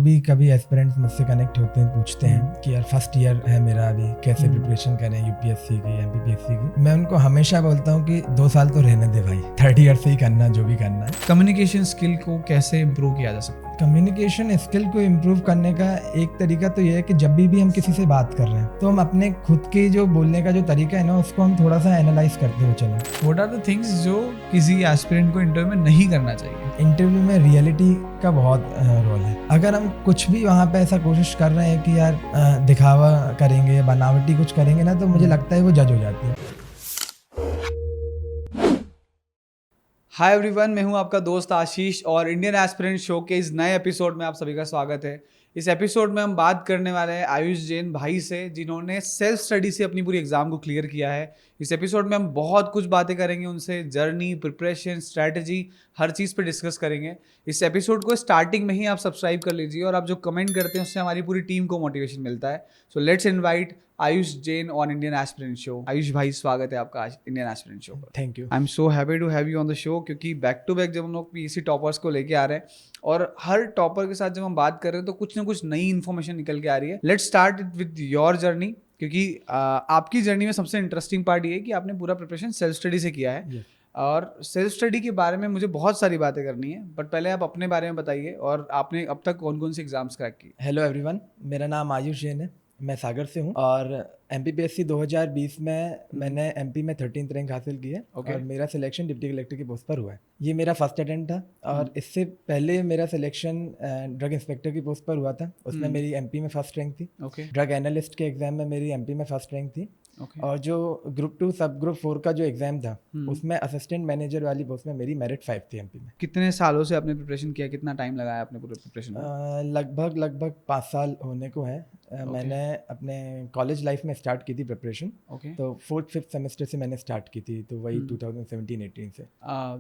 भी कभी एस्पिरेंट्स मुझसे कनेक्ट होते हैं, पूछते हैं कि यार फर्स्ट ईयर है मेरा, अभी कैसे प्रिपरेशन करें यूपीएससी की, एमपीपीएससी की, मैं उनको हमेशा बोलता हूँ कि 2 साल तो रहने दे भाई, थर्ड ईयर से ही करना जो भी करना है। कम्युनिकेशन स्किल को कैसे इम्प्रूव किया जा सकता है? कम्युनिकेशन स्किल को इम्प्रूव करने का एक तरीका तो ये है कि जब भी हम किसी से बात कर रहे हैं तो हम अपने खुद के जो बोलने का जो तरीका है ना, उसको हम थोड़ा सा एनालाइज करते हुए चलें। व्हाट आर द थिंग्स जो किसी एस्पिरेंट को इंटरव्यू में नहीं करना चाहिए? इंटरव्यू में रियलिटी का बहुत रोल है। अगर हम कुछ भी वहाँ पे ऐसा कोशिश कर रहे हैं कि यार दिखावा करेंगे, बनावटी कुछ करेंगे ना, तो मुझे लगता है वो जज हो जाती है। हाय एवरीवन, मैं हूं आपका दोस्त आशीष और इंडियन एस्पिरेंट शो के इस नए एपिसोड में आप सभी का स्वागत है। इस एपिसोड में हम बात करने वाले हैं आयुष जैन भाई से, जिन्होंने सेल्फ स्टडी से अपनी पूरी एग्जाम को क्लियर किया है। इस एपिसोड में हम बहुत कुछ बातें करेंगे उनसे, जर्नी, प्रिपरेशन, स्ट्रैटेजी, हर चीज़ पे डिस्कस करेंगे। इस एपिसोड को स्टार्टिंग में ही आप सब्सक्राइब कर लीजिए और आप जो कमेंट करते हैं उससे हमारी पूरी टीम को मोटिवेशन मिलता है। So let's invite Ayush Jain on Indian aspirant show. Ayush भाई, स्वागत है आपका इंडियन एस्पिरेंट शो पर। Thank you. I am so happy to have you on the show, क्योंकि बैक टू बैक जब हम लोग पीएससी टॉपर्स को लेके आ रहे हैं और हर टॉपर के साथ जब हम बात कर रहे हैं तो कुछ ना कुछ नई इन्फॉर्मेशन निकल के आ रही है। Let's start with your journey, क्योंकि आपकी जर्नी में सबसे इंटरेस्टिंग पार्ट ये है कि आपने पूरा प्रिपरेशन सेल्फ स्टडी से किया है। Yes. और सेल्फ स्टडी के बारे में मुझे बहुत सारी बातें करनी है, बट पहले आप अपने बारे में बताइए और आपने अब तक कौन कौन से एग्जाम्स क्रैक किए। हेलो एवरीवन, मेरा नाम आयुष जैन है, मैं सागर से हूँ और एमपीपीएससी 2020 में मैंने एमपी में 13th रैंक हासिल की है। Okay. और मेरा सिलेक्शन डिप्टी कलेक्टर की पोस्ट पर हुआ है। ये मेरा फर्स्ट अटेम्प्ट था और इससे पहले मेरा सिलेक्शन ड्रग इंस्पेक्टर की पोस्ट पर हुआ था। उसमें मेरी एमपी में फर्स्ट रैंक थी। ओके ड्रग एनालिस्ट के एग्जाम में मेरी एमपी में फर्स्ट रैंक थी। ओके और जो ग्रुप 2 सब ग्रुप 4 का जो एग्जाम था उसमें असिस्टेंट मैनेजर वाली पोस्ट में मेरी मेरिट 5 थी एमपी में। कितने सालों से आपने प्रिपरेशन किया, कितना टाइम लगाया आपने पूरे प्रिपरेशन में? लगभग 5 साल होने को है। मैंने अपने कॉलेज लाइफ में स्टार्ट की थी प्रिपरेशन। ओके। तो 4th-5th सेमेस्टर से मैंने स्टार्ट की थी, तो वही 2017-18 से।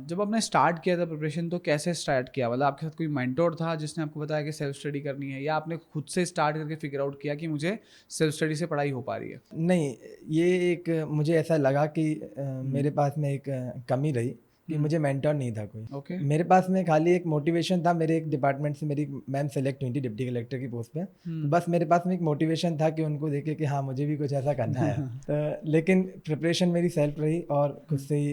जब आपने स्टार्ट किया था प्रिपरेशन तो कैसे स्टार्ट किया? मतलब आपके साथ कोई मेंटोर था जिसने आपको बताया कि सेल्फ स्टडी करनी है, या आपने खुद से स्टार्ट करके फिगर आउट किया कि मुझे सेल्फ स्टडी से पढ़ाई हो पा रही है? नहीं, ये एक मुझे ऐसा लगा कि मेरे पास में एक कमी रही कि मुझे मेंटर नहीं था कोई। ओके। मेरे पास में खाली एक मोटिवेशन था। मेरे एक डिपार्टमेंट से मेरी मैम सेलेक्ट हुई थी डिप्टी कलेक्टर की पोस्ट पे। तो बस मेरे पास में एक मोटिवेशन था कि उनको देखे कि हाँ, मुझे भी कुछ ऐसा करना है। तो लेकिन प्रिपरेशन मेरी सेल्फ रही और खुद से ही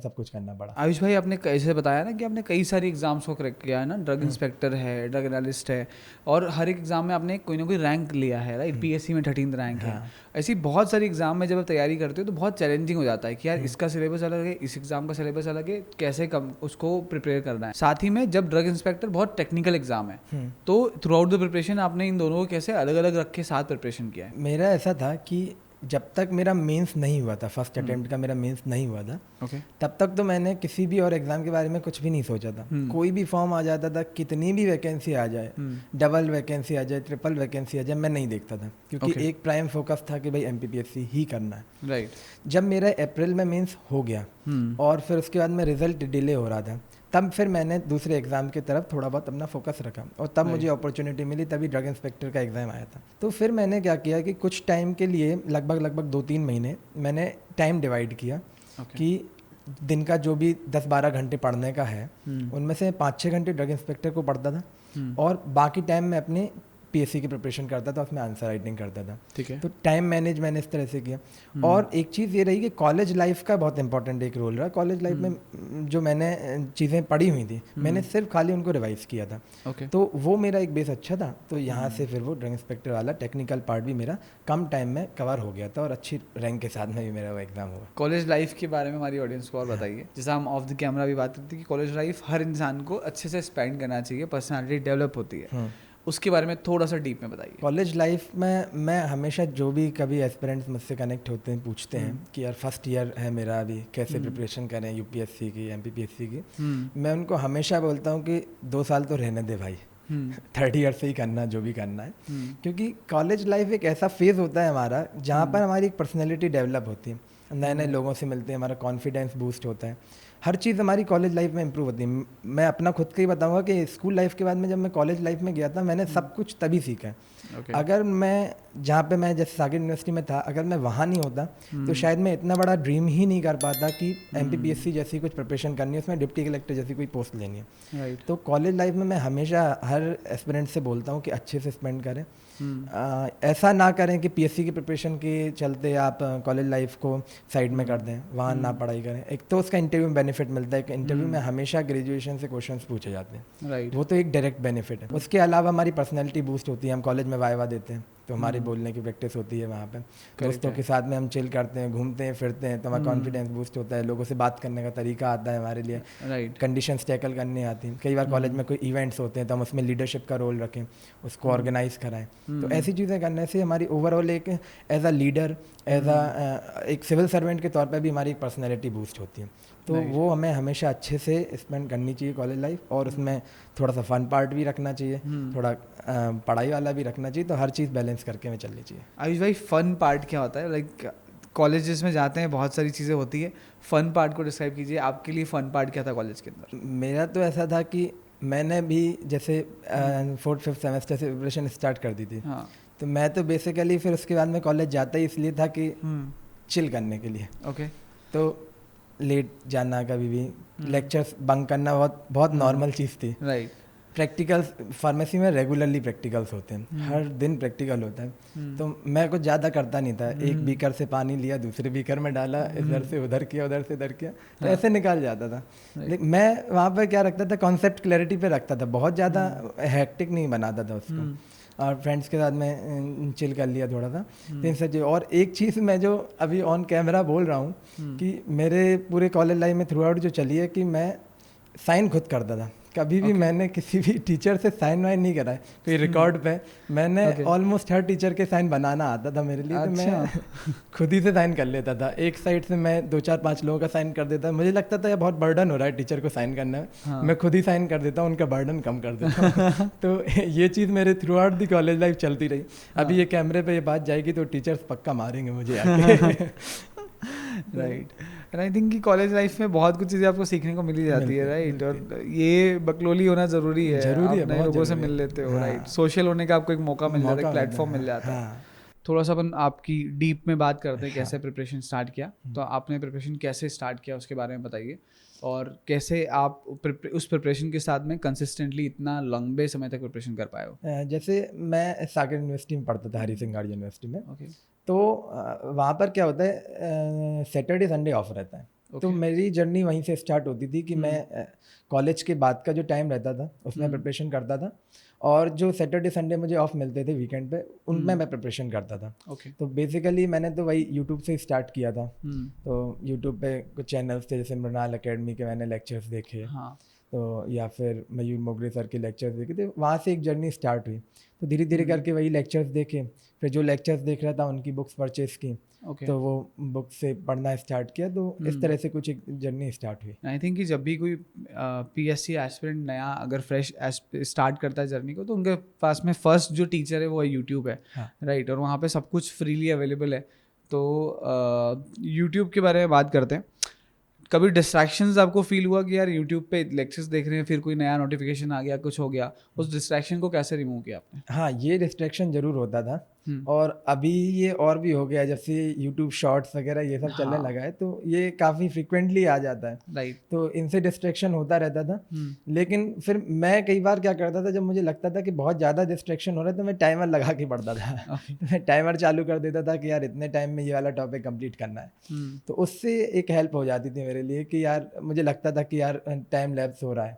सब कुछ करना पड़ा। आयुष भाई, आपने कैसे बताया ना कि आपने कई सारी एग्जाम्स को क्रैक किया है ना, ड्रग इंस्पेक्टर है, ड्रग एनालिस्ट है, और हर एक एग्जाम में आपने कोई ना कोई रैंक लिया है, राइट? पीएससी में 13th रैंक है। ऐसी बहुत सारी एग्जाम में जब आप तैयारी करते हो तो बहुत चैलेंजिंग हो जाता है कि यार इसका सिलेबस अलग है, इस एग्जाम का सिलेबस अलग है, कैसे उसको प्रिपेयर करना है। साथ ही में जब ड्रग इंस्पेक्टर बहुत टेक्निकल एग्जाम है, तो थ्रू आउट द प्रिपरेशन आपने इन दोनों को कैसे अलग अलग रख के साथ प्रिपरेशन किया है? मेरा ऐसा था कि जब तक मेरा मेंस नहीं हुआ था, फर्स्ट अटेम्प्ट का मेरा मेंस नहीं हुआ था, ओके। तब तक तो मैंने किसी भी और एग्ज़ाम के बारे में कुछ भी नहीं सोचा था। कोई भी फॉर्म आ जाता था, कितनी भी वैकेंसी आ जाए, डबल वैकेंसी आ जाए, ट्रिपल वैकेंसी आ जाए, मैं नहीं देखता था, क्योंकि एक प्राइम फोकस था कि भाई एमपीपीएससी ही करना है। राइट। जब मेरा अप्रैल में मेंस हो गया और फिर उसके बाद में रिजल्ट डिले हो रहा था, तब फिर मैंने दूसरे एग्ज़ाम की तरफ थोड़ा बहुत अपना फोकस रखा और तब मुझे अपॉर्चुनिटी मिली, तभी ड्रग इंस्पेक्टर का एग्ज़ाम आया था। तो फिर मैंने क्या किया कि कुछ टाइम के लिए लगभग 2-3 महीने मैंने टाइम डिवाइड किया कि दिन का जो भी 10-12 घंटे पढ़ने का है, उनमें से 5-6 घंटे ड्रग इंस्पेक्टर को पढ़ता था और बाकी टाइम मैं अपने पीएससी की प्रिपरेशन करता था, उसमें आंसर राइटिंग करता था। ठीक है। तो टाइम मैंने इस तरह से किया। और एक चीज़ ये रही कि कॉलेज लाइफ का बहुत इंपॉर्टेंट एक रोल रहा। कॉलेज लाइफ में जो मैंने चीज़ें पढ़ी हुई थी, मैंने सिर्फ खाली उनको रिवाइज किया था। ओके। तो वो मेरा एक बेस अच्छा था। तो यहाँ से फिर वो ड्रग इंस्पेक्टर वाला टेक्निकल पार्ट भी मेरा कम टाइम में कवर हो गया था और अच्छी रैंक के साथ में भी मेरा वो एग्ज़ाम हुआ। कॉलेज लाइफ के बारे में हमारी ऑडियंस को और बताइए। जैसा हम ऑफ द कैमरा भी बात करते हैं कि कॉलेज लाइफ हर इंसान को अच्छे से स्पेंड करना चाहिए, पर्सनैलिटी डेवलप होती है, उसके बारे में थोड़ा सा डीप में बताइए। कॉलेज लाइफ में मैं हमेशा जो भी कभी एस्पिरेंट्स मुझसे कनेक्ट होते हैं, पूछते हैं कि यार फर्स्ट ईयर है मेरा, अभी कैसे प्रिपरेशन करें यूपीएससी की, एमपीपीएससी की, मैं उनको हमेशा बोलता हूँ कि 2 साल तो रहने दे भाई, थर्ड ईयर से ही करना जो भी करना है। क्योंकि कॉलेज लाइफ एक ऐसा फेज़ होता है हमारा जहाँ पर हमारी एक पर्सनैलिटी डेवलप होती है, नए नए लोगों से मिलते हैं, हमारा कॉन्फिडेंस बूस्ट होता है। हर चीज़ हमारी कॉलेज लाइफ में इम्प्रूव होती है। मैं अपना खुद का ही बताऊंगा कि स्कूल लाइफ के बाद में जब मैं कॉलेज लाइफ में गया था, मैंने सब कुछ तभी सीखा है। Okay. अगर मैं जहाँ पे मैं जैसे सागर यूनिवर्सिटी में था, अगर मैं वहाँ नहीं होता तो शायद मैं इतना बड़ा ड्रीम ही नहीं कर पाता कि MPPSC जैसी कुछ प्रिपरेशन करनी है, उसमें डिप्टी कलेक्टर जैसी कोई पोस्ट लेनी है। राइट। तो कॉलेज लाइफ में मैं हमेशा हर एस्पिरेंट से बोलता हूँ कि अच्छे से स्पेंड करें। ऐसा ना करें कि PSC की प्रिपरेशन के चलते आप कॉलेज लाइफ को साइड में कर दें, वहाँ ना पढ़ाई करें। एक तो उसका इंटरव्यू में बेनिफिट मिलता है कि इंटरव्यू में हमेशा ग्रेजुएशन से क्वेश्चंस पूछे जाते हैं, राइट। वो तो एक डायरेक्ट बेनिफिट है। उसके अलावा हमारी पर्सनैलिटी बूस्ट होती है, हम कॉलेज में वाइवा देते हैं तो हमारी बोलने की प्रैक्टिस होती है वहाँ पे, दोस्तों के साथ में हम चिल करते हैं, घूमते हैं फिरते हैं, तो हमारा कॉन्फिडेंस बूस्ट होता है, लोगों से बात करने का तरीका आता है हमारे लिए, राइट। कंडीशंस टैकल करनी आती हैं। कई बार कॉलेज में कोई इवेंट्स होते हैं तो हम उसमें लीडरशिप का रोल रखें, उसको ऑर्गेनाइज कराएं। तो ऐसी चीज़ें करने से हमारी ओवरऑल एक as a leader, as a एक सिविल सर्वेंट के तौर पर भी हमारी पर्सनैलिटी बूस्ट होती है। तो वो हमें हमेशा अच्छे से स्पेंड करनी चाहिए कॉलेज लाइफ, और उसमें थोड़ा सा फन पार्ट भी रखना चाहिए, थोड़ा पढ़ाई वाला भी रखना चाहिए, तो हर चीज़ बैलेंस करके हमें चलनी चाहिए। आयुष भाई, फन पार्ट क्या होता है? लाइक कॉलेजेस में जाते हैं, बहुत सारी चीज़ें होती है, फन पार्ट को डिस्क्राइब कीजिए। आपके लिए फन पार्ट क्या था कॉलेज के अंदर? मेरा तो ऐसा था कि मैंने भी जैसे 4th-5th सेमेस्टर से प्रिपरेशन स्टार्ट कर दी थी। हाँ। तो मैं तो बेसिकली फिर उसके बाद में कॉलेज जाता ही इसलिए था कि चिल करने के लिए। ओके। तो लेट जाना, कभी भी लेक्चर्स बंक करना बहुत नॉर्मल चीज़ थी। राइट। प्रैक्टिकल्स फार्मेसी में रेगुलरली प्रैक्टिकल्स होते हैं, हर दिन प्रैक्टिकल होता है। तो मैं कुछ ज़्यादा करता नहीं था, एक बीकर से पानी लिया, दूसरे बीकर में डाला, इधर से उधर किया, उधर से इधर किया, तो ऐसे निकाल जाता था। लेकिन मैं वहाँ पर क्या रखता था, कॉन्सेप्ट क्लैरिटी पे रखता था, बहुत ज़्यादा हैक्टिक नहीं बनाता था उसको, और फ्रेंड्स के साथ में चिल कर लिया थोड़ा सा। इन सब चीज़, और एक चीज़ मैं जो अभी ऑन कैमरा बोल रहा हूँ कि मेरे पूरे कॉलेज लाइफ में थ्रू आउट जो चली है कि मैं साइन खुद करता था। कभी भी मैंने किसी भी टीचर से साइन वाइन नहीं करा है कोई रिकॉर्ड पे। मैंने ऑलमोस्ट हर टीचर के साइन बनाना आता था मेरे लिए। तो मैं खुद ही से साइन कर लेता था, एक साइड से मैं 2-4-5 लोगों का साइन कर देता। मुझे लगता था ये बहुत बर्डन हो रहा है टीचर को साइन करने में, मैं खुद ही साइन कर देता हूँ, उनका बर्डन कम कर देता हूँ। तो ये चीज़ मेरे through out the college life चलती रही। अभी ये कैमरे पे ये बात जाएगी तो टीचर्स पक्का मारेंगे मुझे आके। राइट। एंड आई थिंक कि कॉलेज लाइफ में बहुत कुछ चीज़ें आपको सीखने को मिली जाती है, राइट। और ये बकलोली होना ज़रूरी है, आप नए लोगों से मिल लेते हो, राइट। सोशल होने का आपको एक मौका मिल जाता है, प्लेटफॉर्म मिल जाता है। थोड़ा सा अपन आपकी डीप में बात करते हैं, कैसे प्रिपरेशन स्टार्ट किया। तो आपने प्रिपरेशन कैसे स्टार्ट किया उसके बारे में बताइए, और कैसे आप उस प्रिपरेशन के साथ में कंसिस्टेंटली इतना लंबे समय तक प्रिपरेशन कर पाए हो। जैसे मैं सागर यूनिवर्सिटी में पढ़ता था, हरी सिंह गार्ड यूनिवर्सिटी में। ओके। तो वहाँ पर क्या होता है, सैटरडे संडे ऑफ रहता है। तो मेरी जर्नी वहीं से स्टार्ट होती थी कि मैं कॉलेज के बाद का जो टाइम रहता था उसमें प्रिपरेशन करता था, और जो सैटरडे संडे मुझे ऑफ मिलते थे वीकेंड पे, उनमें मैं प्रिपरेशन करता था। तो बेसिकली मैंने तो वही यूट्यूब से स्टार्ट किया था। तो यूट्यूब पे कुछ चैनल्स थे, जैसे मृणाल अकेडमी के मैंने लेक्चर्स देखे, तो या फिर मयूर मोगरे सर के लेक्चर्स देखे थे, वहाँ से एक जर्नी स्टार्ट हुई। तो धीरे धीरे करके वही लेक्चर्स देखे, फिर जो लेक्चर्स देख रहा था उनकी बुक्स परचेज की, तो वो बुक से पढ़ना स्टार्ट किया। तो इस तरह से कुछ एक जर्नी स्टार्ट हुई। आई थिंक कि जब भी कोई PSC एस्पिरेंट नया अगर फ्रेश स्टार्ट करता है जर्नी को, तो उनके पास में फर्स्ट जो टीचर है वो यूट्यूब है, राइट। और वहाँ पे सब कुछ फ्रीली अवेलेबल है। तो यूट्यूब के बारे में बात करते हैं। कभी डिस्ट्रैक्शंस आपको फील हुआ कि यार यूट्यूब पे लेक्चर्स देख रहे हैं, फिर कोई नया नोटिफिकेशन आ गया, कुछ हो गया, उस डिस्ट्रैक्शन को कैसे रिमूव किया आपने? हाँ, ये डिस्ट्रैक्शन ज़रूर होता था, और अभी ये और भी हो गया, जब से यूट्यूब शॉर्ट्स वगैरह ये सब चलने लगा है, तो ये काफ़ी फ्रिक्वेंटली आ जाता है, राइट। तो इनसे डिस्ट्रैक्शन होता रहता था। लेकिन फिर मैं कई बार क्या करता था, जब मुझे लगता था कि बहुत ज़्यादा डिस्ट्रैक्शन हो रहा है, तो मैं टाइमर लगा के पढ़ता था। मैं टाइमर चालू कर देता था कि यार इतने टाइम में ये वाला टॉपिक कंप्लीट करना है। तो उससे एक हेल्प हो जाती थी मेरे लिए कि यार मुझे लगता था कि यार टाइम लैप्स हो रहा है,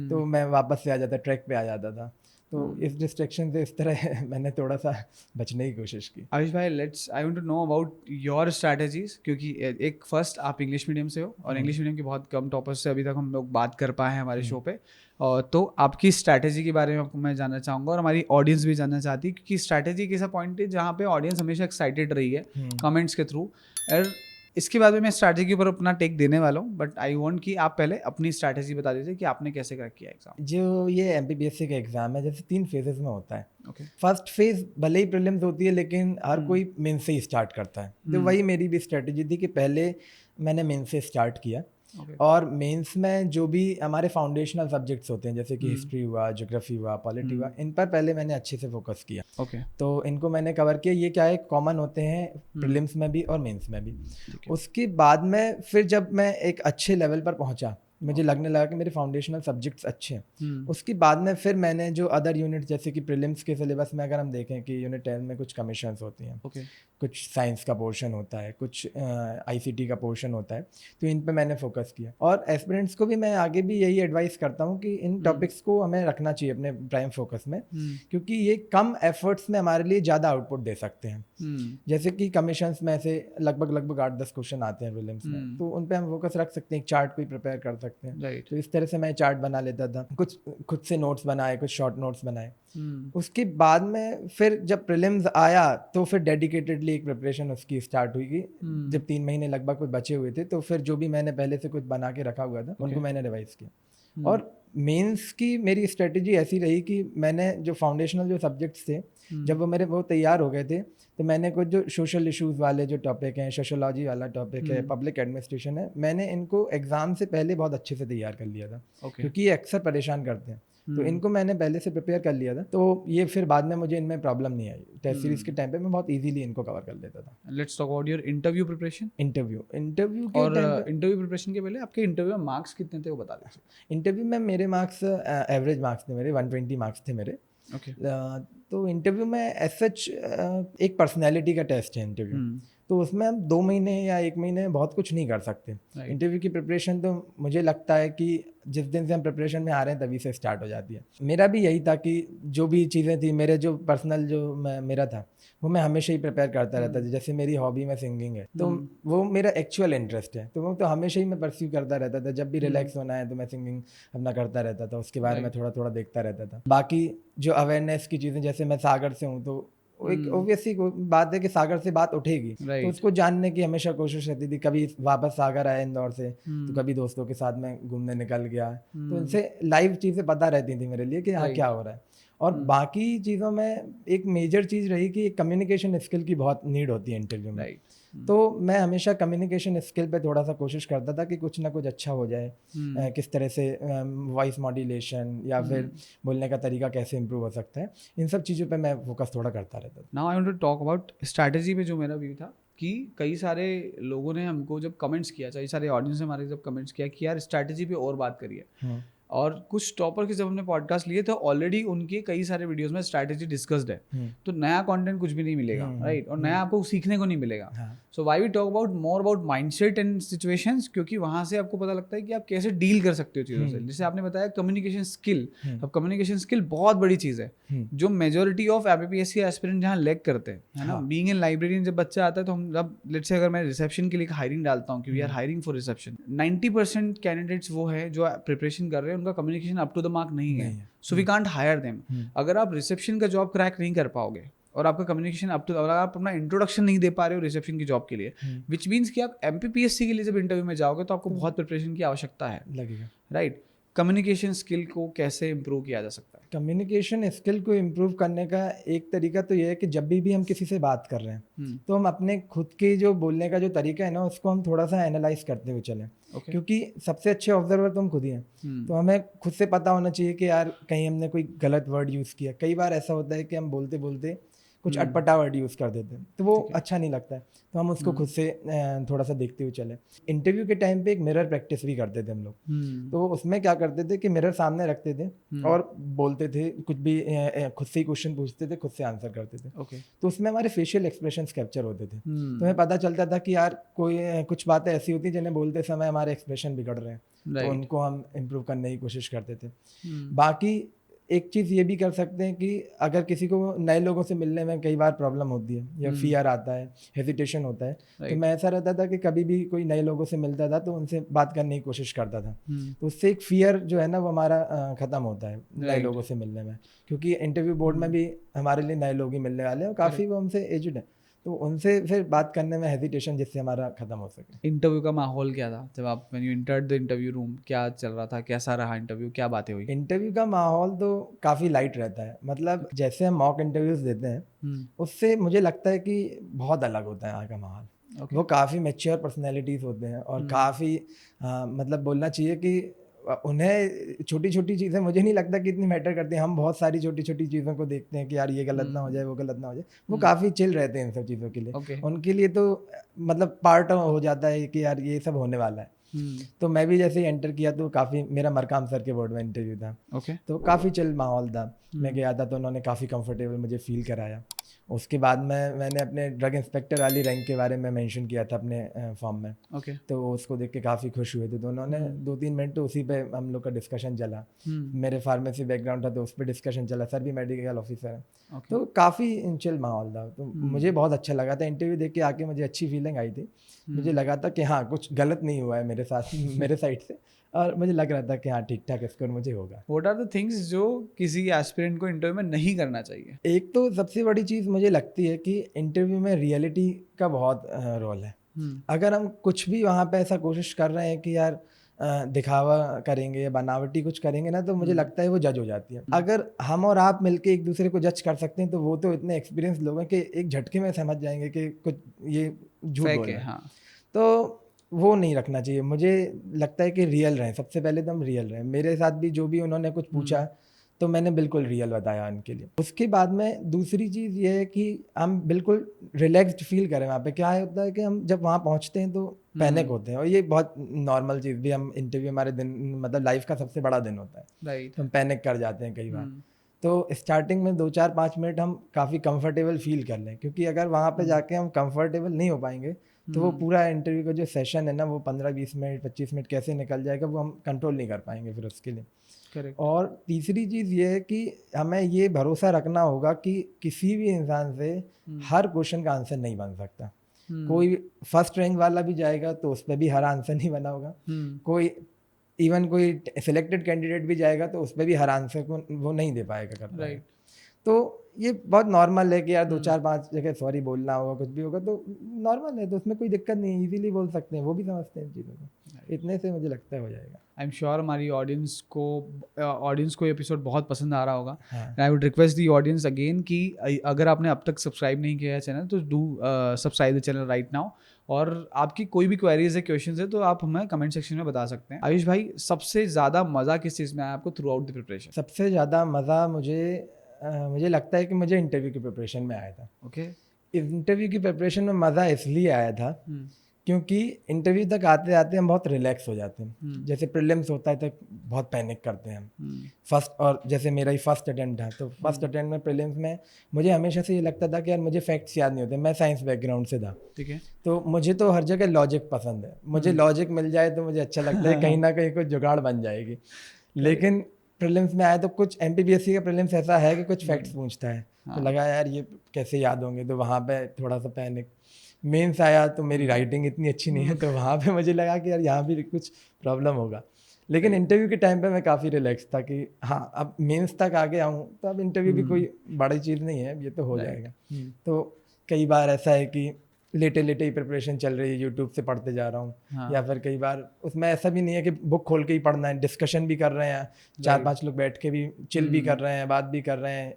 तो मैं वापस से आ जाता, ट्रैक पे आ जाता था। तो इस डिस्ट्रैक्शन से इस तरह मैंने थोड़ा सा बचने की कोशिश की। आयुष भाई, I want to know about your strategies, क्योंकि एक फर्स्ट आप इंग्लिश मीडियम से हो, और इंग्लिश मीडियम के बहुत कम टॉपर्स से अभी तक हम लोग बात कर पाए हैं हमारे शो पे। तो आपकी स्ट्रैटेजी के बारे में आपको मैं जानना चाहूँगा, और हमारी ऑडियंस भी जानना चाहती है, क्योंकि स्ट्रैटेजी एक ऐसा पॉइंट है जहाँ पे ऑडियंस हमेशा एक्साइटेड रही है कमेंट्स के थ्रू। और इसके बाद में मैं स्ट्रैटेजी के ऊपर अपना टेक देने वाला हूँ, बट आई वांट कि आप पहले अपनी स्ट्रैटेजी बता दीजिए कि आपने कैसे क्रैक किया एग्जाम। जो ये MPPSC का एग्ज़ाम है, जैसे 3 फेजेस में होता है। फर्स्ट फेज भले ही प्रीलिम्स होती है, लेकिन हर कोई मेन से ही स्टार्ट करता है। तो वही मेरी भी स्ट्रैटेजी थी कि पहले मैंने मेन से स्टार्ट किया, Okay. और मेंस में जो भी हमारे फाउंडेशनल सब्जेक्ट्स होते हैं जैसे कि हिस्ट्री हुआ, ज्योग्राफी हुआ, पॉलिटी हुआ, इन पर पहले मैंने अच्छे से फोकस किया। ओके। तो इनको मैंने कवर किया। ये क्या है, कॉमन होते हैं प्रीलिम्स में भी और मेंस में भी। ठीक है। उसके बाद में फिर जब मैं एक अच्छे लेवल पर पहुंचा, मुझे लगने लगा कि मेरे फाउंडेशनल सब्जेक्ट्स अच्छे हैं। उसके बाद में फिर मैंने जो अदर यूनिट, जैसे कि प्रीलिम्स के सिलेबस में अगर हम देखें कि यूनिट 10 में कुछ कमीशंस होती हैं, ओके। कुछ साइंस का पोर्शन होता है, कुछ आईसीटी का पोर्शन होता है, तो इन पे मैंने फोकस किया। और एस्पिरेंट्स को भी मैं आगे भी यही एडवाइस करता हूँ कि इन टॉपिक्स को हमें रखना चाहिए अपने प्राइम फोकस में, क्योंकि ये कम एफर्ट्स में हमारे लिए ज़्यादा आउटपुट दे सकते हैं। जैसे कि कमीशंस में से लगभग 8-10 क्वेश्चन आते हैं प्रीलिम्स में, तो उन पे हम फोकस रख सकते हैं, एक चार्ट कोई प्रिपेयर कर सकते हैं। राइट। तो इस तरह से मैं चार्ट बना लेता था, कुछ खुद से नोट्स बनाए, कुछ शॉर्ट नोट्स बनाए। उसके बाद में फिर जब प्रीलिम्स आया तो फिर डेडिकेटेडली एक प्रिपरेशन उसकी स्टार्ट हुई कि जब 3 महीने लगभग कुछ बचे हुए थे, तो फिर जो भी मैंने पहले से कुछ बना के रखा हुआ था उनको मैंने रिवाइज किया। और मेंस की मेरी स्ट्रेटजी ऐसी रही कि मैंने जो फाउंडेशनल जो सब्जेक्ट्स थे, जब वो तैयार हो गए थे, तो मैंने कुछ जो सोशल इश्यूज वाले जो टॉपिक हैं, सोशोलॉजी वाला टॉपिक है, पब्लिक एडमिनिस्ट्रेशन है, मैंने इनको एग्जाम से पहले बहुत अच्छे से तैयार कर लिया था। क्योंकि ये अक्सर परेशान करते हैं, तो इनको मैंने पहले से प्रिपेयर कर लिया था। तो ये फिर बाद में मुझे इनमें प्रॉब्लम नहीं आई। टेस्ट सीरीज के टाइम पे मैं बहुत इजीली इनको कवर कर लेता था। Let's talk about your interview preparation. Interview के और टाइम पे, इंटरव्यू प्रिपरेशन के पहले आपके इंटरव्यू में मार्क्स कितने थे वो बता दीजिए। इंटरव्यू में मेरे मार्क्स एवरेज मार्क्स थे, मेरे 120 मार्क्स थे मेरे। ओके। तो इंटरव्यू में एज सच एक पर्सनैलिटी का टेस्ट है इंटरव्यू, तो उसमें हम 2 महीने या 1 महीने में बहुत कुछ नहीं कर सकते। इंटरव्यू की प्रिपरेशन तो मुझे लगता है कि जिस दिन से हम प्रिपरेशन में आ रहे हैं तभी से स्टार्ट हो जाती है। मेरा भी यही था कि जो भी चीज़ें थी, मेरे जो पर्सनल जो मेरा था वो मैं हमेशा ही प्रिपेयर करता रहता था। जैसे मेरी हॉबी में सिंगिंग है, तो वो मेरा एक्चुअल इंटरेस्ट है, तो वो तो हमेशा ही मैं परस्यू करता रहता था। जब भी रिलैक्स होना है तो मैं सिंगिंग अपना करता रहता था, उसके बारे में थोड़ा थोड़ा देखता रहता था। बाकी जो अवेयरनेस की चीज़ें, जैसे मैं सागर से हूँ, तो एक ऑब्वियसली बात है कि सागर से बात उठेगी, तो उसको जानने की हमेशा कोशिश रहती थी। कभी वापस सागर आया इंदौर से, तो कभी दोस्तों के साथ में घूमने निकल गया, तो उनसे लाइव चीज़ें पता रहती थी मेरे लिए कि हाँ क्या हो रहा है। और बाकी चीज़ों में एक मेजर चीज़ रही कि कम्युनिकेशन स्किल की बहुत नीड होती है इंटरव्यू में। तो मैं हमेशा कम्युनिकेशन स्किल पे थोड़ा सा कोशिश करता था कि कुछ ना कुछ अच्छा हो जाए। किस तरह से वॉइस मॉड्यूलेशन या फिर बोलने का तरीका कैसे इम्प्रूव हो सकता है, इन सब चीज़ों पे मैं फोकस थोड़ा करता रहता था। Now I want to talk about strategy पे जो मेरा व्यू था कि कई सारे लोगों ने हमको जब कमेंट्स किया, कई सारे ऑडियंस ने हमारे जब कमेंट्स किया कि यार स्ट्रैटेजी पे और बात करिए, और कुछ टॉपर के जब हमने पॉडकास्ट लिए तो ऑलरेडी उनके कई सारे वीडियोस में स्ट्रैटेजी डिस्कस्ड है, तो नया कंटेंट कुछ भी नहीं मिलेगा, राइट, और नया आपको सीखने को नहीं मिलेगा। So why we talk about more about mindset and situations, क्योंकि वहां से आपको पता लगता है कि आप कैसे डील कर सकते हो चीज़ों से। जैसे आपने बताया कम्युनिकेशन स्किल, अब कम्युनिकेशन स्किल बहुत बड़ी चीज़ है जो मेजोरिटी ऑफ एपीपीएससी एस्पिरेंट जहाँ लैग करते हैं, है ना। बीइंग इन लाइब्रेरियन जब बच्चा आता है, तो हम जब लेट्स से अगर मैं रिसेप्शन के लिए हायरिंग डालता हूँ कि we are hiring for reception, 90% candidates वो है जो प्रिपरेशन कर रहे हैं, उनका communication up to the mark नहीं है, so we can't hire them. अगर आप रिसेप्शन का जॉब क्रैक नहीं कर पाओगे और आपका कम्युनिकेशन अप टू, अगर आप अपना इंट्रोडक्शन नहीं दे पा रहे हो रिसेप्शन की जॉब के लिए, विच मीन्स कि आप एमपीपीएससी के लिए जब इंटरव्यू में जाओगे तो आपको बहुत प्रिपरेशन की आवश्यकता है लगेगा, राइट। कम्युनिकेशन स्किल को कैसे इम्प्रूव किया जा सकता है? कम्युनिकेशन स्किल को इम्प्रूव करने का एक तरीका तो ये है कि जब भी हम किसी से बात कर रहे हैं, तो हम अपने खुद के जो बोलने का जो तरीका है ना, उसको हम थोड़ा सा एनालाइज करते हुए चलें। क्योंकि सबसे अच्छे ऑब्जर्वर तो हम खुद ही हैं, तो हमें खुद से पता होना चाहिए कि यार कहीं हमने कोई गलत वर्ड यूज़ किया। कई बार ऐसा होता है कि हम बोलते बोलते कुछ अटपटा वर्ड यूज़ कर देते हैं, तो वो अच्छा नहीं लगता है, तो हम उसको खुद से थोड़ा सा देखते हुए चले। इंटरव्यू के टाइम पे एक मिरर प्रैक्टिस भी करते थे हम लोग, तो उसमें क्या करते थे कि मिरर सामने रखते थे और बोलते थे, कुछ भी खुद से ही क्वेश्चन पूछते थे, खुद से आंसर करते थे। तो उसमें हमारे फेशियल एक्सप्रेशंस कैप्चर होते थे, तो हमें पता चलता था कि यार कोई कुछ बातें ऐसी होती जिन्हें बोलते समय हमारे एक्सप्रेशन बिगड़ रहे हैं, तो उनको हम इम्प्रूव करने की कोशिश करते थे। बाकी एक चीज़ ये भी कर सकते हैं कि अगर किसी को नए लोगों से मिलने में कई बार प्रॉब्लम होती है या फियर आता है, हेजिटेशन होता है, तो मैं ऐसा रहता था कि कभी भी कोई नए लोगों से मिलता था तो उनसे बात करने की कोशिश करता था, तो उससे एक फियर जो है ना वो हमारा ख़त्म होता है नए लोगों से मिलने में। क्योंकि इंटरव्यू बोर्ड में भी हमारे लिए नए लोग ही मिलने वाले हैं और काफ़ी वो हमसे एजड है, तो उनसे फिर बात करने में हेजिटेशन जिससे हमारा खत्म हो सके। इंटरव्यू का माहौल क्या था जब आप when you entered the interview room, क्या चल रहा था, कैसा रहा इंटरव्यू, क्या बातें हुई? इंटरव्यू का माहौल तो काफ़ी लाइट रहता है, मतलब जैसे हम मॉक इंटरव्यूज़ देते हैं उससे मुझे लगता है कि बहुत अलग होता है यहाँ का माहौल। Okay. वो काफ़ी मैच्योर पर्सनैलिटीज़ होते हैं और काफ़ी मतलब बोलना चाहिए कि उन्हें छोटी छोटी चीज़ें मुझे नहीं लगता कि इतनी मैटर करती हैं। हम बहुत सारी छोटी छोटी चीज़ों को देखते हैं कि यार ये गलत ना हो जाए, वो गलत ना हो जाए। वो काफ़ी चिल रहते हैं इन सब चीज़ों के लिए। Okay. उनके लिए तो मतलब पार्ट हो जाता है कि यार ये सब होने वाला है। तो मैं भी जैसे ही एंटर किया तो काफ़ी, मेरा मरकाम सर के बोर्ड में इंटरव्यू था, Okay. तो काफ़ी चिल माहौल था। मैं गया था तो उन्होंने काफ़ी कंफर्टेबल मुझे फील कराया। उसके बाद मैंने अपने ड्रग इंस्पेक्टर वाली रैंक के बारे में मेंशन किया था अपने फॉर्म में। Okay. तो उसको देख के काफ़ी खुश हुए थे, तो उन्होंने 2-3 मिनट तो उसी पे हम लोग का डिस्कशन चला। मेरे फार्मेसी बैकग्राउंड था तो उस पर डिस्कशन चला। सर भी मेडिकल ऑफिसर है। Okay. तो काफ़ी चिल माहौल था। तो मुझे बहुत अच्छा लगा था। इंटरव्यू देख के आके मुझे अच्छी फीलिंग आई थी। मुझे लगा था कि हाँ कुछ गलत नहीं हुआ है मेरे साथ मेरे साइड से, और मुझे लग रहा था कि हाँ ठीक ठाक स्कोर मुझे होगा। What are the things जो किसी एस्पिरेंट को इंटरव्यू में नहीं करना चाहिए? एक तो सबसे बड़ी चीज़ मुझे लगती है कि इंटरव्यू में रियलिटी का बहुत रोल है। अगर हम कुछ भी वहाँ पे ऐसा कोशिश कर रहे हैं कि यार दिखावा करेंगे या बनावटी कुछ करेंगे ना, तो मुझे लगता है वो जज हो जाती है। अगर हम और आप मिलके एक दूसरे को जज कर सकते हैं तो वो तो इतने एक्सपीरियंस लोग हैं कि एक झटके में समझ जाएंगे कि कुछ ये झूठ Fake बोल है, रहा है। हाँ. तो वो नहीं रखना चाहिए। मुझे लगता है कि रियल रहें। सबसे पहले तो हम रियल रहें। मेरे साथ भी जो भी उन्होंने कुछ पूछा तो मैंने बिल्कुल रियल बताया उनके लिए। उसके बाद में दूसरी चीज़ ये है कि हम बिल्कुल रिलैक्स्ड फील करें। वहाँ पे क्या होता है कि हम जब वहाँ पहुँचते हैं तो पैनिक होते हैं, और ये बहुत नॉर्मल चीज़ भी, हम इंटरव्यू हमारे दिन मतलब लाइफ का सबसे बड़ा दिन होता है, Right. तो हम पैनिक कर जाते हैं कई बार। तो स्टार्टिंग में 2-4-5 मिनट हम काफ़ी कंफर्टेबल फील कर लें, क्योंकि अगर वहाँ पे जाके हम कंफर्टेबल नहीं हो पाएंगे तो वो पूरा इंटरव्यू का जो सेशन है ना, वो 15-20 मिनट 25 मिनट कैसे निकल जाएगा वो हम कंट्रोल नहीं कर पाएंगे फिर उसके लिए। Correct. और तीसरी चीज़ ये है कि हमें ये भरोसा रखना होगा कि किसी भी इंसान से हर क्वेश्चन का आंसर नहीं बन सकता। कोई फर्स्ट रैंक वाला भी जाएगा तो उस पर भी हर आंसर नहीं बना होगा। कोई इवन कोई सिलेक्टेड कैंडिडेट भी जाएगा तो उस पर भी हर आंसर को वो नहीं दे पाएगा, कर पाएगा। Right. तो ये बहुत नॉर्मल है कि यार 2-4-5 जगह सॉरी बोलना होगा, कुछ भी होगा तो नॉर्मल है, तो उसमें कोई दिक्कत नहीं है, इजीली बोल सकते हैं, वो भी समझते हैं चीज़ों को। इतने से मुझे लगता है हो जाएगा। आई एम श्योर हमारी ऑडियंस को एपिसोड बहुत पसंद आ रहा होगा। हाँ। I would request the audience again कि अगर आपने अब तक सब्सक्राइब नहीं किया है चैनल तो do subscribe the channel right now. और आपकी कोई भी क्वेरीज है, क्वेश्चंस है तो आप हमें कमेंट सेक्शन में बता सकते हैं। आयुष भाई, सबसे ज़्यादा मज़ा किस चीज़ में आया आपको थ्रू आउट द प्रिपरेशन? सबसे ज़्यादा मज़ा मुझे लगता है कि मुझे इंटरव्यू की प्रिपरेशन में आया था। ओके। इंटरव्यू की प्रिपरेशन में मज़ा इसलिए आया था क्योंकि इंटरव्यू तक आते आते हम बहुत रिलैक्स हो जाते हैं। जैसे प्रीलिम्स होता है तो बहुत पैनिक करते हैं हम फर्स्ट, और जैसे मेरा ही फर्स्ट अटेम्प्ट था तो फर्स्ट अटेम्प्ट में प्रीलिम्स में मुझे हमेशा से ये लगता था कि यार मुझे फैक्ट्स याद नहीं होते। मैं साइंस बैकग्राउंड से था, ठीक है। तो मुझे तो हर जगह लॉजिक पसंद है। मुझे लॉजिक मिल जाए तो मुझे अच्छा लगता है, कहीं ना कहीं कोई जुगाड़ बन जाएगी। लेकिन प्रीलिम्स में आया तो कुछ MPPSC का प्रीलिम्स ऐसा है कि कुछ फैक्ट्स पूछता है, तो लगा यार ये कैसे याद होंगे, तो वहाँ पे थोड़ा सा पैनिक। मेंस आया तो मेरी राइटिंग इतनी अच्छी नहीं है, तो वहाँ पे मुझे लगा कि यार यहाँ भी कुछ प्रॉब्लम होगा। लेकिन इंटरव्यू के टाइम पे मैं काफ़ी रिलैक्स था कि हाँ अब मेंस तक आगे आऊँ तो अब इंटरव्यू भी कोई बड़ी चीज़ नहीं है, ये तो हो जाएगा। तो कई बार ऐसा है कि लेटे लेटे ही प्रिपरेशन चल रही है, यूट्यूब से पढ़ते जा रहा हूँ। या फिर कई बार उसमें ऐसा भी नहीं है कि बुक खोल के ही पढ़ना है, डिस्कशन भी कर रहे हैं, 4-5 लोग बैठ के भी चिल भी कर रहे हैं, बात भी कर रहे हैं,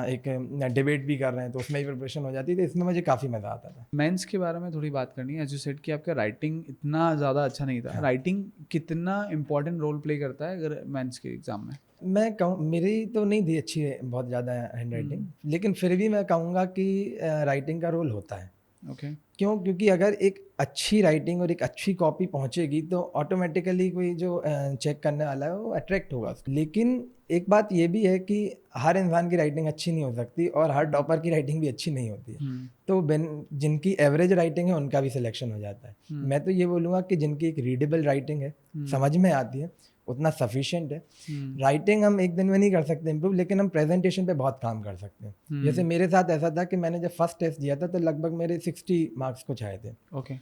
एक डिबेट भी कर रहे हैं, तो उसमें ही प्रिपरेशन हो जाती है। तो इसमें मुझे काफ़ी मज़ा आता था। मेंस के बारे में थोड़ी बात करनी है। एज यू सेड कि आपका राइटिंग इतना ज़्यादा अच्छा नहीं था। राइटिंग कितना इंपॉर्टेंट रोल प्ले करता है अगर मेंस के एग्जाम में? मैं कहूँ मेरी तो नहीं थी अच्छी बहुत ज़्यादा हैंड राइटिंग, लेकिन फिर भी मैं कहूँगा कि राइटिंग का रोल होता है। ओके। क्यों? क्योंकि अगर एक अच्छी राइटिंग और एक अच्छी कॉपी पहुंचेगी तो ऑटोमेटिकली कोई जो चेक करने वाला है वो अट्रैक्ट होगा। लेकिन एक बात ये भी है कि हर इंसान की राइटिंग अच्छी नहीं हो सकती और हर टॉपर की राइटिंग भी अच्छी नहीं होती है। तो जिनकी एवरेज राइटिंग है उनका भी सिलेक्शन हो जाता है। मैं तो ये बोलूँगा कि जिनकी एक रीडेबल राइटिंग है, समझ में आती है, उतना सफिशिएंट है। राइटिंग हम एक दिन में नहीं कर सकते इम्प्रूव, लेकिन हम प्रेजेंटेशन पे बहुत काम कर सकते हैं। जैसे मेरे साथ ऐसा था कि मैंने जब फर्स्ट टेस्ट दिया था तो लगभग मेरे 60 मार्क्स कुछ आए थे। ओके।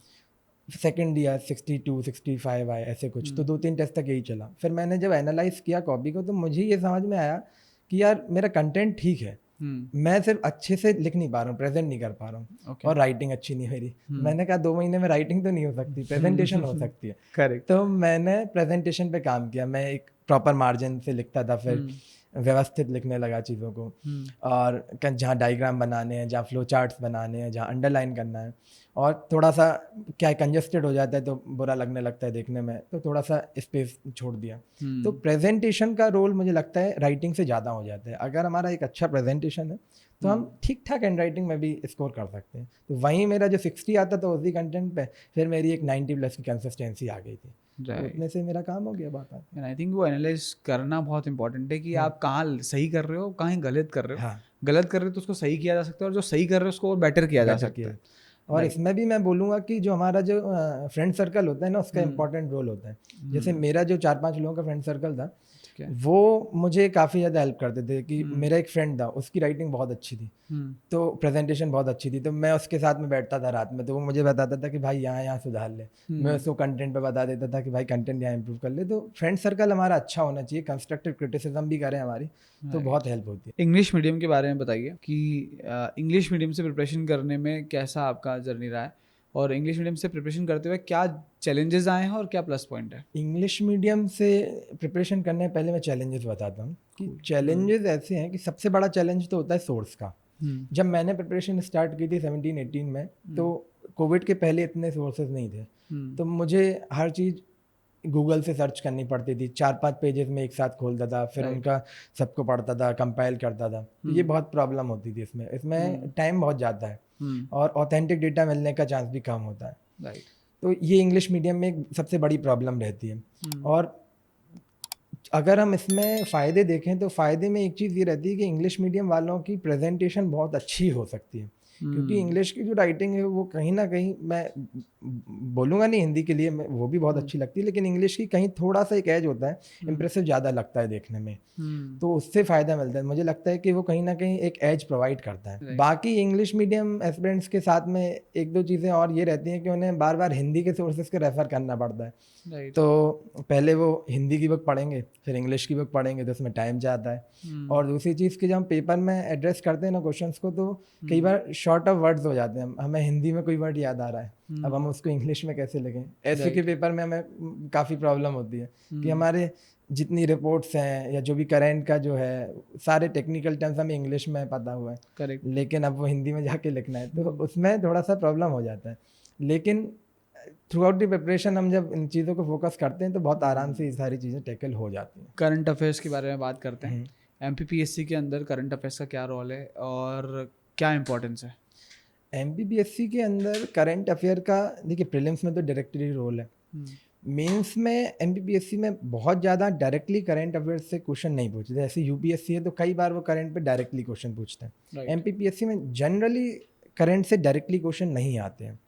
सेकंड दिया 62 65 आए, ऐसे कुछ। तो 2-3 टेस्ट तक यही चला। फिर मैंने जब एनालाइज किया कॉपी को तो मुझे ये समझ में आया कि यार मेरा कंटेंट ठीक है, मैं सिर्फ अच्छे से लिख नहीं पा रहा हूँ, प्रेजेंट नहीं कर पा रहा हूँ, और राइटिंग अच्छी नहीं मेरी। मैंने कहा 2 महीने में राइटिंग तो नहीं हो सकती, प्रेजेंटेशन हो सकती है। करेक्ट। तो मैंने प्रेजेंटेशन पे काम किया। मैं एक प्रॉपर मार्जिन से लिखता था, फिर व्यवस्थित लिखने लगा चीज़ों को, और जहाँ डायग्राम बनाने हैं, जहाँ फ्लो चार्ट्स बनाने हैं, जहाँ अंडरलाइन करना है, और थोड़ा सा क्या है कंजस्टेड हो जाता है तो बुरा लगने लगता है देखने में, तो थोड़ा सा स्पेस छोड़ दिया। तो प्रेजेंटेशन का रोल मुझे लगता है राइटिंग से ज़्यादा हो जाता है। अगर हमारा एक अच्छा प्रेजेंटेशन है तो हम ठीक ठाक हैंड राइटिंग में भी स्कोर कर सकते हैं। तो वहीं मेरा जो 60 आता था उसी कंटेंट पे फिर मेरी एक 90 प्लस की कंसिस्टेंसी आ गई थी, तो उतने से मेरा काम हो गया। बात आती एंड आई थिंक वो एनालाइज करना बहुत इंपॉर्टेंट है कि आप कहाँ सही कर रहे हो, कहाँ गलत कर रहे हो। हाँ, गलत कर रहे हो तो उसको सही किया जा सकता है, और जो सही कर रहे हो उसको और बेटर किया जा सकता है। और इसमें भी मैं बोलूँगा कि जो हमारा जो फ्रेंड सर्कल होता है ना, उसका इम्पोर्टेंट रोल होता है। जैसे मेरा जो 4-5 लोगों का फ्रेंड सर्कल था, वो मुझे काफ़ी ज़्यादा हेल्प करते थे। कि मेरा एक फ्रेंड था, उसकी राइटिंग बहुत अच्छी थी, तो प्रेजेंटेशन बहुत अच्छी थी, तो मैं उसके साथ में बैठता था रात में, तो वो मुझे बताता था कि भाई यहाँ सुधार ले। मैं उसको कंटेंट पे बता देता था कि भाई कंटेंट यहाँ इंप्रूव कर ले। तो फ्रेंड सर्कल हमारा अच्छा होना चाहिए, कंस्ट्रक्टिव क्रिटिसिज्म भी करें हमारी, तो बहुत हेल्प होती है। इंग्लिश मीडियम के बारे में बताइए कि इंग्लिश मीडियम से प्रिपरेशन करने में कैसा आपका जर्नी रहा है, और इंग्लिश मीडियम से प्रिपरेशन करते हुए क्या चैलेंजेस आए हैं और क्या प्लस पॉइंट है। इंग्लिश मीडियम से प्रिपरेशन करने से पहले मैं चैलेंजेस बताता हूँ कि चैलेंजेस ऐसे हैं कि सबसे बड़ा चैलेंज तो होता है सोर्स का। जब मैंने प्रिपरेशन स्टार्ट की थी 17-18 में, तो कोविड के पहले इतने सोर्सेज नहीं थे, तो मुझे हर चीज़ गूगल से सर्च करनी पड़ती थी। 4-5 पेजेस में एक साथ खोलता था, फिर उनका सबको पढ़ता था, कंपाइल करता था। ये बहुत प्रॉब्लम होती थी इसमें टाइम बहुत जाता है, और ऑथेंटिक डेटा मिलने का चांस भी कम होता है। तो ये इंग्लिश मीडियम में एक सबसे बड़ी प्रॉब्लम रहती है। और अगर हम इसमें फ़ायदे देखें तो फ़ायदे में एक चीज़ ये रहती है कि इंग्लिश मीडियम वालों की प्रेजेंटेशन बहुत अच्छी हो सकती है, क्योंकि इंग्लिश की जो राइटिंग है वो कहीं ना कहीं, मैं बोलूँगा नहीं हिंदी के लिए, वो भी बहुत अच्छी लगती है, लेकिन इंग्लिश की कहीं थोड़ा सा एक एज होता है, इंप्रेसिव ज़्यादा लगता है देखने में, तो उससे फ़ायदा मिलता है। मुझे लगता है कि वो कहीं ना कहीं एक एज प्रोवाइड करता है। बाकी इंग्लिश मीडियम एस्पिरेंट्स के साथ में एक दो चीज़ें और ये रहती हैं कि उन्हें बार बार हिंदी के सोर्सेज को रेफ़र करना पड़ता है। तो पहले वो हिंदी की बुक पढ़ेंगे, फिर इंग्लिश की बुक पढ़ेंगे, तो उसमें टाइम जाता है। और दूसरी चीज़ कि जब हम पेपर में एड्रेस करते हैं ना क्वेश्चंस को, तो कई बार शॉर्ट ऑफ वर्ड्स हो जाते हैं। हमें हिंदी में कोई वर्ड याद आ रहा है, अब हम उसको इंग्लिश में कैसे लिखें। ऐसे के पेपर में हमें काफ़ी प्रॉब्लम होती है कि हमारे जितनी रिपोर्ट्स हैं या जो भी करंट का जो है, सारे टेक्निकल टर्म्स हमें इंग्लिश में पता हुआ है, करेक्ट, लेकिन अब वो हिंदी में जाके लिखना है, तो उसमें थोड़ा सा प्रॉब्लम हो जाता है। लेकिन थ्रू आउट द प्रिपरेशन हम जब इन चीज़ों को फोकस करते हैं तो बहुत आराम से ये सारी चीज़ें टैकल हो जाती हैं। करंट अफेयर्स के बारे में बात करते हैं। MPPSC के अंदर करंट अफेयर्स का क्या रोल है और क्या इंपॉर्टेंस है। MPPSC के अंदर करंट अफेयर का देखिए, प्रीलिम्स में तो डायरेक्टली रोल है, मेंस में MPPSC में बहुत ज़्यादा डायरेक्टली करंट अफेयर्स से क्वेश्चन नहीं पूछते। जैसे UPSC है तो कई बार वो करंट पे डायरेक्टली क्वेश्चन पूछते हैं। MPPSC में जनरली करंट से डायरेक्टली क्वेश्चन नहीं आते हैं।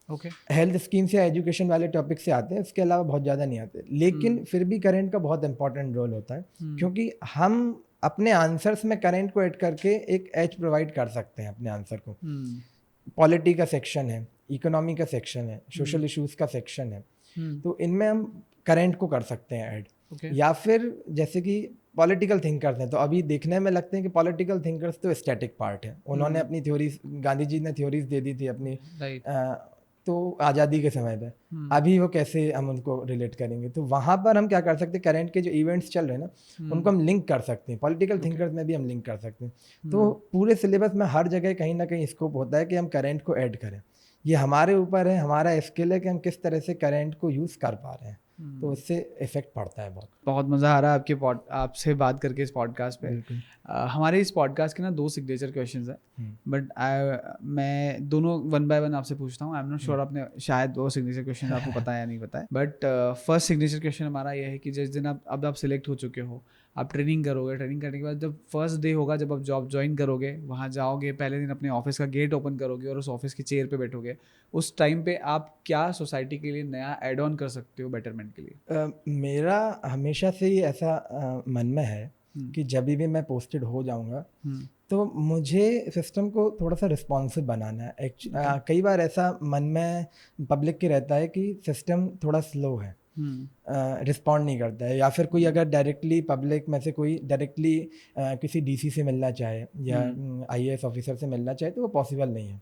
हेल्थ स्कीम से, एजुकेशन वाले टॉपिक से आते हैं, उसके अलावा बहुत ज़्यादा नहीं आते। लेकिन फिर भी करंट का बहुत इंपॉर्टेंट रोल होता है, क्योंकि हम अपने आंसर्स में करंट को ऐड करके एक एज प्रोवाइड कर सकते हैं अपने आंसर को। पॉलिटी का सेक्शन है, इकोनॉमी का सेक्शन है, सोशल इश्यूज का सेक्शन है, तो इनमें हम करंट को कर सकते हैं ऐड। या फिर जैसे कि पॉलिटिकल थिंकर्स हैं, तो अभी देखने में लगते हैं कि पॉलिटिकल थिंकर्स तो स्टैटिक पार्ट है, उन्होंने अपनी थ्योरीज, गांधी जी ने थ्योरीज दे दी थी अपनी, तो आज़ादी के समय पे, अभी वो कैसे हम उनको रिलेट करेंगे। तो वहाँ पर हम क्या कर सकते हैं, करंट के जो इवेंट्स चल रहे हैं ना, उनको हम लिंक कर सकते हैं, पॉलिटिकल थिंकर्स में भी हम लिंक कर सकते हैं। तो पूरे सिलेबस में हर जगह कहीं ना कहीं स्कोप होता है कि हम करंट को ऐड करें। ये हमारे ऊपर है, हमारा स्किल है कि हम किस तरह से करंट को यूज़ कर पा रहे हैं, तो उससे इफेक्ट पड़ता है। बहुत मज़ा आ रहा है आपसे बात करके इस पॉडकास्ट पे। हमारे इस पॉडकास्ट के ना 2 सिग्नेचर क्वेश्चंस हैं, बट मैं दोनों 1 बाय 1 आपसे पूछता हूँ। आई एम नॉट श्योर आपने शायद वो सिग्नेचर क्वेश्चन आपको पता है या नहीं पता है, बट फर्स्ट सिग्नेचर क्वेश्चन हमारा ये है कि जिस दिन आप सिलेक्ट हो चुके हो, आप ट्रेनिंग करोगे, ट्रेनिंग करने के बाद जब फर्स्ट डे होगा, जब आप जॉब ज्वाइन करोगे, वहाँ जाओगे, पहले दिन अपने ऑफिस का गेट ओपन करोगे और उस ऑफिस की चेयर पे बैठोगे, उस टाइम पे आप क्या सोसाइटी के लिए नया एड ऑन कर सकते हो बेटरमेंट के लिए। मेरा हमेशा से ही ऐसा मन में है कि जब भी मैं पोस्टेड हो जाऊंगा तो मुझे सिस्टम को थोड़ा सा रिस्पॉन्सिव बनाना है। कई बार ऐसा मन में पब्लिक के रहता है कि सिस्टम थोड़ा स्लो है, रिस्पॉन्ड नहीं करता है, या फिर कोई अगर डायरेक्टली पब्लिक में से कोई डायरेक्टली किसी डीसी से मिलना चाहे या आईएएस ऑफिसर से मिलना चाहे तो वो पॉसिबल नहीं है,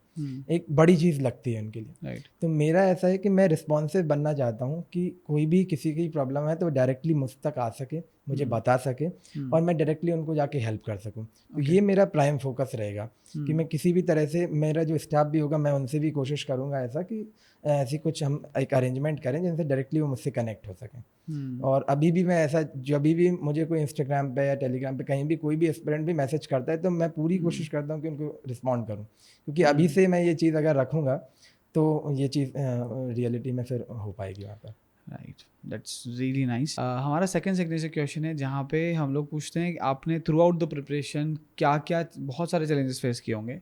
एक बड़ी चीज़ लगती है उनके लिए। राइट। तो मेरा ऐसा है कि मैं रिस्पॉन्सिव बनना चाहता हूँ कि कोई भी किसी की प्रॉब्लम है तो वो डायरेक्टली मुझ तक आ सके, मुझे बता सके और मैं डायरेक्टली उनको जाके हेल्प कर सकूँ। तो ये मेरा प्राइम फोकस रहेगा कि मैं किसी भी तरह से, मेरा जो स्टाफ भी होगा मैं उनसे भी कोशिश करूँगा ऐसा कि ऐसी कुछ हम एक अरेंजमेंट करें जिनसे डायरेक्टली वो मुझसे कनेक्ट हो सकें। और अभी भी मैं ऐसा, जब भी मुझे कोई इंस्टाग्राम पे या टेलीग्राम पे कहीं भी कोई भी एस्पिरेंट भी मैसेज करता है तो मैं पूरी कोशिश करता हूँ कि उनको रिस्पॉन्ड करूँ, क्योंकि अभी से मैं ये चीज़ अगर रखूँगा तो ये चीज़ रियलिटी में फिर हो पाएगी वहाँ पर। Right, that's really nice. हमारा सेकंड सिग्नेचर क्वेश्चन है जहाँ पे हम लोग पूछते हैं कि आपने थ्रू आउट द प्रिपरेशन क्या क्या बहुत सारे चैलेंजेस फेस किए होंगे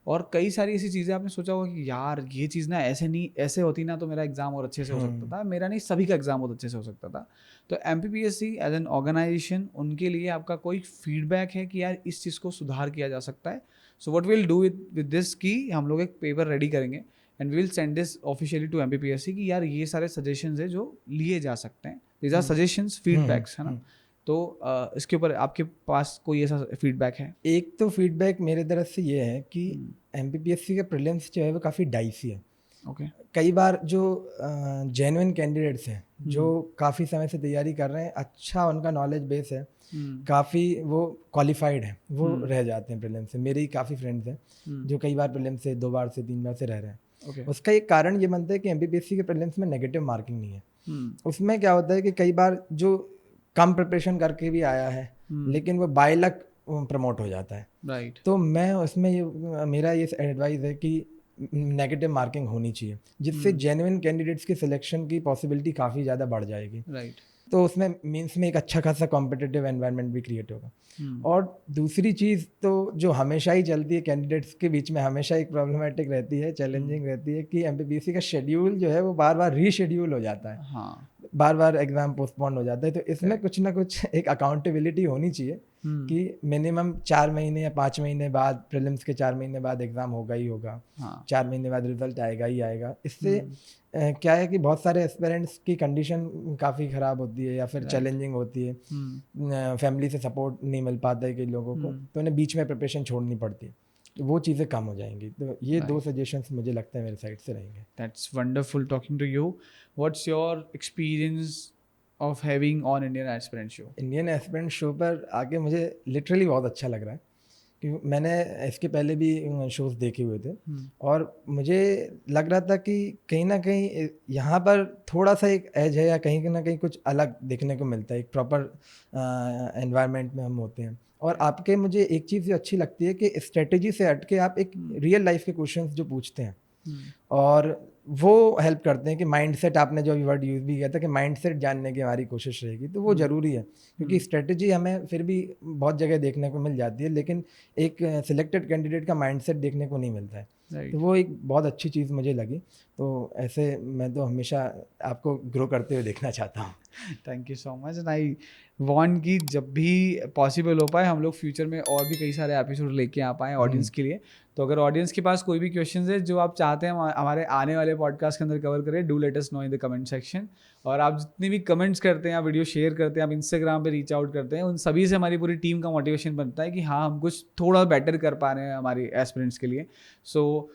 और कई सारी ऐसी चीज़ें आपने सोचा होगा कि यार ये चीज़ ना ऐसे नहीं, ऐसे होती ना तो मेरा एग्जाम और अच्छे से हो सकता था, मेरा नहीं सभी का एग्जाम बहुत अच्छे से हो सकता था। तो MPPSC एज एन ऑर्गेनाइजेशन, उनके लिए आपका कोई फीडबैक है कि यार इस चीज़ को सुधार किया जा सकता है? So what will do with this कि हम लोग एक पेपर रेडी करेंगे and will send this officially to MPPSC कि यार ये सारे सजेशंस है जो लिए जा सकते हैं, दीज आर सजेशंस, फीडबैक्स, है ना? तो इसके ऊपर आपके पास कोई ऐसा फीडबैक है? एक तो फीडबैक मेरे तरफ से ये है कि MPPSC के प्रीलिम्स जो है वो काफ़ी डाइसी है। ओके। कई बार जो जेन्युइन कैंडिडेट्स हैं जो काफ़ी समय से तैयारी कर रहे हैं, अच्छा उनका नॉलेज बेस है, काफ़ी वो क्वालिफाइड हैं, वो रह जाते हैं प्रीलिम्स से। मेरे ही काफ़ी फ्रेंड्स हैं जो कई बार प्रीलिम्स से 2 बार से 3 बार से रह रहे हैं। उसका एक कारण ये बनता है कि MPPSC के प्रीलिम्स में नेगेटिव मार्किंग नहीं है। उसमें क्या होता है कि कई बार जो कम प्रिपरेशन करके भी आया है लेकिन वो बाय लक प्रमोट हो जाता है। राइट। तो मैं उसमें ये, मेरा ये एडवाइस है कि नेगेटिव मार्किंग होनी चाहिए, जिससे जेन्युइन कैंडिडेट्स की सिलेक्शन की पॉसिबिलिटी काफ़ी ज़्यादा बढ़ जाएगी। राइट। तो उसमें मीन्स में एक अच्छा खासा कॉम्पिटिटिव एनवायरनमेंट भी क्रिएट होगा। और दूसरी चीज़ तो जो हमेशा ही चलती है कैंडिडेट्स के बीच में, हमेशा एक प्रॉब्लमेटिक रहती है, चैलेंजिंग रहती है कि MPPSC का शेड्यूल जो है वो बार बार रीशेड्यूल हो जाता है। हाँ। बार बार एग्जाम पोस्टपोन हो जाता है। तो इसमें कुछ ना कुछ एक अकाउंटेबिलिटी होनी चाहिए कि मिनिमम 4 महीने या 5 महीने बाद, प्रीलिम्स के 4 महीने बाद एग्जाम होगा ही होगा। हाँ। 4 महीने बाद रिजल्ट आएगा ही आएगा। इससे क्या है कि बहुत सारे एस्पिरेंट्स की कंडीशन काफ़ी ख़राब होती है या फिर चैलेंजिंग होती है, फैमिली से सपोर्ट नहीं मिल पाता है कई लोगों को, तो उन्हें बीच में प्रिपरेशन छोड़नी पड़ती है, तो वो चीज़ें कम हो जाएंगी। तो ये 2 सजेशंस मुझे लगता है मेरे साइड से रहेंगे। That's wonderful talking to you. What's your experience of having on Indian aspirant show? Indian aspirant show पर आके मुझे लिटरली बहुत अच्छा लग रहा है, क्योंकि मैंने इसके पहले भी शोज़ देखे हुए थे और मुझे लग रहा था कि कहीं ना कहीं यहाँ पर थोड़ा सा एक एज है या कहीं ना कहीं कुछ अलग देखने को मिलता है, एक प्रॉपर एनवायरनमेंट में हम होते हैं। और आपके, मुझे एक चीज़ जो अच्छी लगती है कि स्ट्रेटेजी से हट के आप एक रियल लाइफ के क्वेश्चंस जो पूछते हैं और वो हेल्प करते हैं कि माइंडसेट, आपने जो वर्ड यूज़ भी किया था कि माइंडसेट जानने की हमारी कोशिश रहेगी, तो वो ज़रूरी है, क्योंकि स्ट्रेटजी हमें फिर भी बहुत जगह देखने को मिल जाती है लेकिन एक सिलेक्टेड कैंडिडेट का माइंडसेट देखने को नहीं मिलता है। तो वो एक बहुत अच्छी चीज़ मुझे लगी। तो ऐसे मैं तो हमेशा आपको ग्रो करते हुए देखना चाहता हूँ। Thank you so much and I want कि जब भी पॉसिबल हो पाए हम लोग फ्यूचर में और भी कई सारे एपिसोड लेके आ पाएँ ऑडियंस के लिए। तो अगर ऑडियंस के पास कोई भी क्वेश्चन है जो आप चाहते हैं हमारे आने वाले पॉडकास्ट के अंदर कवर करें, do let us know in the comment section. और आप जितने भी कमेंट्स करते हैं, आप वीडियो शेयर करते हैं, आप इंस्टाग्राम पे रीच आउट करते हैं, उन सभी से हमारी पूरी टीम का मोटिवेशन बनता है कि हाँ हम कुछ थोड़ा बेटर कर पा रहे हैं हमारी एस्पिरेंट्स के लिए। So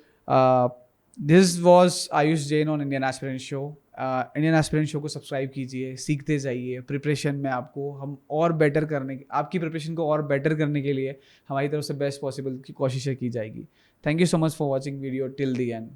this was Ayush Jain on Indian aspirant show. Indian aspirant show को सब्सक्राइब कीजिए, सीखते जाइए प्रिपरेशन में। आपको हम और बेटर करने, आपकी प्रिपरेशन को और बेटर करने के लिए हमारी तरफ से बेस्ट पॉसिबल की कोशिशें की जाएगी। Thank you so much for watching video till the end.